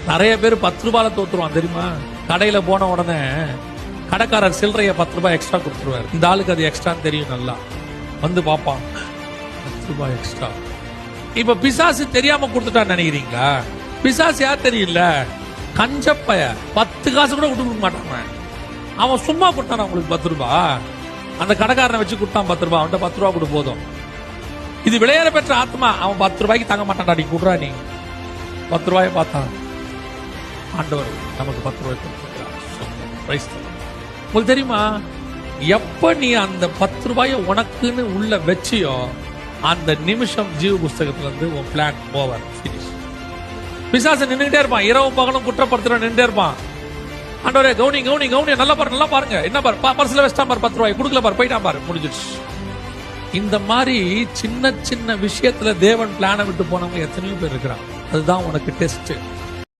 நிறைய பேர் 10 ரூபாயில தோத்துருவான் தெரியுமா? கடையில போன உடனே கடைக்காரர் சில்லறைய 10 ரூபாய் எக்ஸ்ட்ரா கொடுத்துருவாரு. இந்த ஆளுக்கு அது எக்ஸ்ட்ரான்னு தெரியும், நல்லா வந்து பாப்பான் 10 ரூபாய் எக்ஸ்ட்ரா. இப்ப பிசாசு தெரியாம கொடுத்துட்டான்னு நினைக்கிறீங்களா? பிசாசு யார் தெரியல, கஞ்சப்பைய 10 காசு கூட விட்டு கொடுக்க மாட்டாங்க. அவன் சும்மா கொடுத்தான் உங்களுக்கு 10 ரூபாய், அந்த கடைக்காரனை வச்சு கொடுத்தான் 10 ரூபாய், அவன்கிட்ட 10 ரூபாய் கொடு போதும். இது விளையாட பெற்ற ஆத்மா, அவன் 10 ரூபாய்க்கு தாங்க மாட்டான்டா. நீ கொடுறா, நீ 10 ரூபாயை பார்த்தான். ஆண்டவர் நமக்கு 10 ரூபாய் கொடுத்துருக்கிறார். உங்களுக்கு தெரியுமா, எப்ப நீ அந்த 10 ரூபாயை உனக்குன்னு உள்ள வச்சியோ அந்த நிமிஷம் ஜீவ புஸ்தகத்துல இருந்து உன் பிளான் ஓவர், ஃபினிஷ். பிசாசு நின்றுட்டே இருப்பான், இரவு பகலும் குற்றப்படுத்துற நின்றுட்டே இருப்பான். ஆண்டவரே கவுனி கவுனி கவுனி, நல்லா பாருங்க, என்ன பாரு, பர்ஸ்ல வச்சிட்டான் பாரு, 10 ரூபாய் கொடுக்கல பாரு, போயிட்டான் பாரு, முடிஞ்சிடுச்சு. இந்த மாதிரி சின்ன சின்ன விஷயத்துல தேவன் பிளானை விட்டு போனவங்க எத்தனையோ பேர் இருக்கிறாங்க. அதுதான் உனக்கு டெஸ்ட்.